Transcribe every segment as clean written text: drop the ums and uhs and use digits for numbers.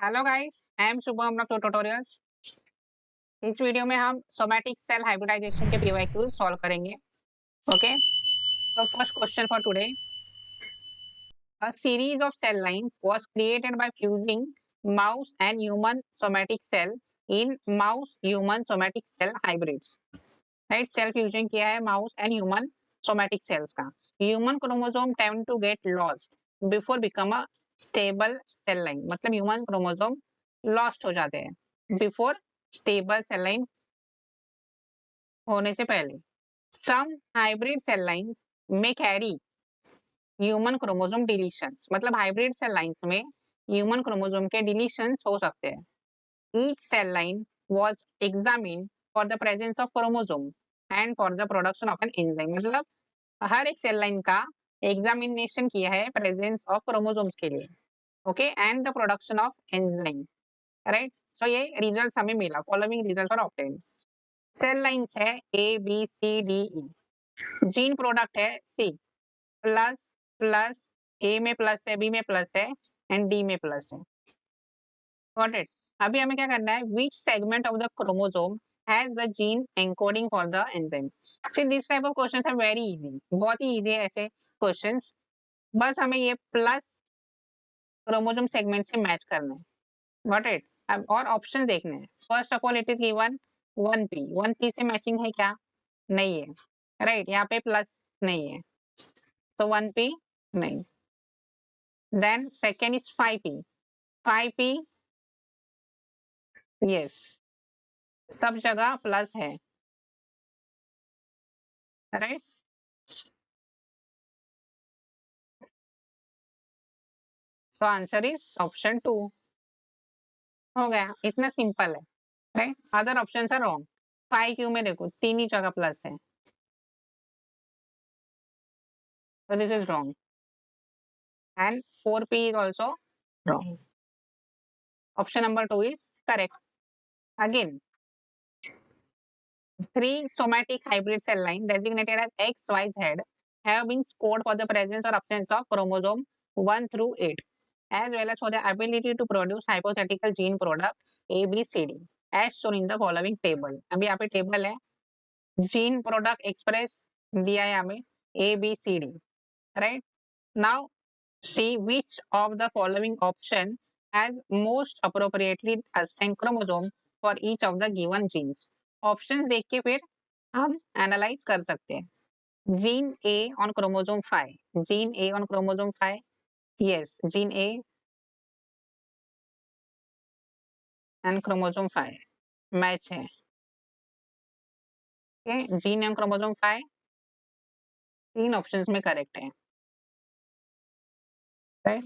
Hello guys, I am Shubham from tutorials. इस video में हम सोमैटिक सेल हाइब्रिडाइजेशन के पीवाईक्यूज सॉल्व करेंगे। ओके, तो first question for today, a series of cell lines was created by fusing mouse and human somatic cell in mouse human somatic cell hybrids. Right, cell fusion किया है mouse and human somatic cells का। Human chromosome tend to get lost before become a stable cell line, मतलब human chromosome lost हो जाते हैं before stable cell line होने से पहले। सम हाइब्रिड सेल लाइंस में कैरी ह्यूमन क्रोमोसोम डिलीशंस, मतलब हाइब्रिड सेल लाइंस में ह्यूमन क्रोमोसोम के डिलीशंस हो सकते हैं। Each cell line was examined for the presence of chromosome and for the production of an enzyme, मतलब हर एक सेल लाइन का एग्जामिनेशन किया है प्रेजेंस ऑफ क्रोमोसोम्स के लिए। Okay, and the production of enzyme. Right, so ये results हमें मिला। Following result are obtained. Cell lines है A B C D E. Gene product है सी प्लस प्लस, ए में प्लस है, बी में प्लस है एंड डी में प्लस है। Got it. अभी हमें क्या करना है, which segment of the chromosome has the gene encoding for the enzyme। See, this type of questions are very easy, बहुत ही easy है ऐसे questions। बस हमें ये प्लस क्रोमोसोम सेगमेंट से मैच करना है। Got it. अब और ऑप्शन देखने हैं। First of all it is given 1p, 1p से मैचिंग है क्या? नहीं है। राइट, यहाँ पे प्लस नहीं है, तो 1p नहीं। Then second is 5p, 5p yes, सब जगह प्लस है। Right, so answer is option 2। हो गया, इतना सिंपल है। Right, other option are wrong. 5q में देखो तीन ही जगह प्लस है, so this is wrong and 4p is also wrong. Option number 2 is correct. Again, three somatic hybrid cell line designated as XYZ have been scored for the presence or absence of chromosome 1 through 8, as well as for the ability to produce hypothetical gene product ABCD, as shown in the following table. अभी यहाँ पे table है, gene product express दिया है हमें ABCD. Right, now see which of the following option has most appropriately assigned chromosome for each of the given genes. Options देख के फिर हम एनालाइज कर सकते हैं। Gene A on chromosome 5, gene A on chromosome 5, yes, gene A and chromosome 5 match है। Okay, gene on chromosome 5 तीन options में करेक्ट है। Right,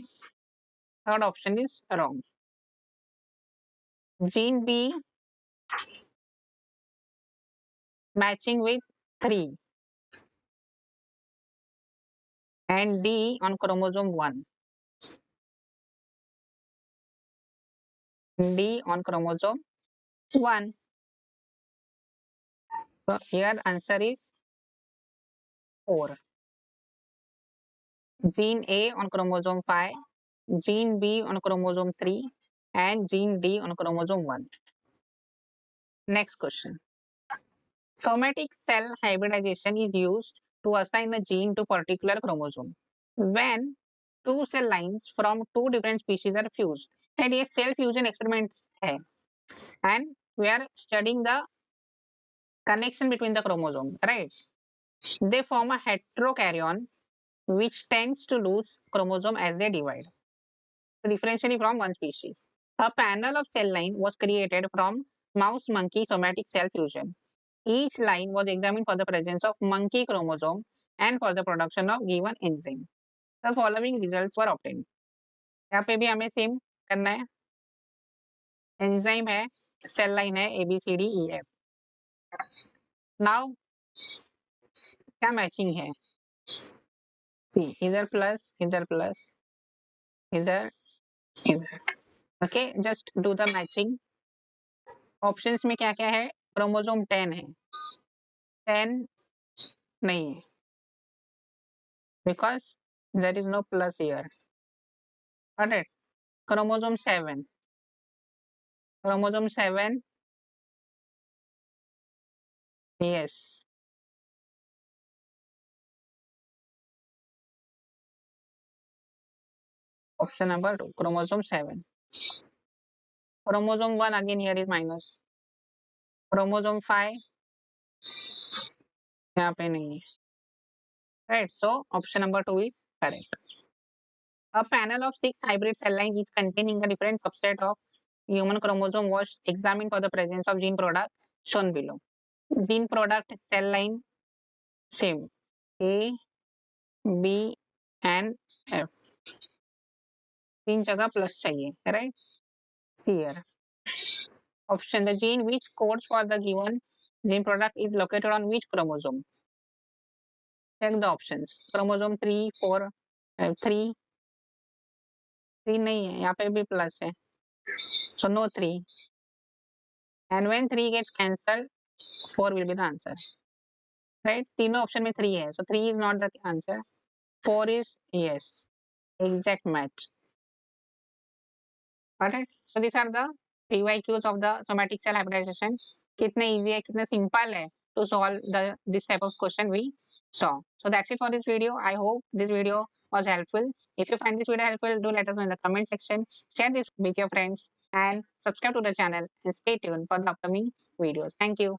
third option is wrong. Gene be matching with 3 and D on chromosome 1, D on chromosome 1. So here answer is 4. Gene A on chromosome 5, gene B on chromosome 3 and gene D on chromosome 1. Next question. Somatic cell hybridization is used to assign a gene to particular chromosome when two cell lines from two different species are fused. And ये cell fusion experiments है, and we are studying the connection between the chromosome, right? They form a heterokaryon which tends to lose chromosome as they divide, differentially from one species. A panel of cell line was created from mouse monkey somatic cell fusion. Each line was examined for the presence of monkey chromosome and for the production of given enzyme. The following results were obtained. यहाँ पे भी हमें same करना है। Enzyme है, cell line है ABCDEF। Now क्या matching है? सी, इधर प्लस, इधर प्लस, इधर इधर। Okay, just do the matching. Options में क्या क्या है? क्रोमोसोम 10 है, 10 नहीं है because there is no plus here. Got it. Chromosome 7, Chromosome 7. Yes. Option number 2, chromosome 7. Chromosome 1 again here is minus. Chromosome 5 यहाँ पे नहीं है. Right. So option number 2 is correct. A panel of 6 hybrid cell lines each containing a different subset of human chromosome was examined for the presence of gene product shown below. Gene product cell line same. A, B and F. 3 जगह plus चाहिए. Right. See here. Option, the gene which codes for the given gene product is located on which chromosome? Check the options. Chromosome 3, 4, 3. 3 नहीं है, यहाँ पे भी plus है. So no 3. And when 3 gets cancelled, 4 will be the answer. Right? तीनों option में 3 है. So 3 is not the answer. 4 is yes. Exact match. Alright. So these are the PYQs of the somatic cell hybridization. कितने easy है, कितने simple है to solve this type of question we saw. So that's it for this video. I hope this video was helpful. If you find this video helpful, do let us know in the comment section. Share this with your friends and subscribe to the channel and stay tuned for the upcoming videos. Thank you.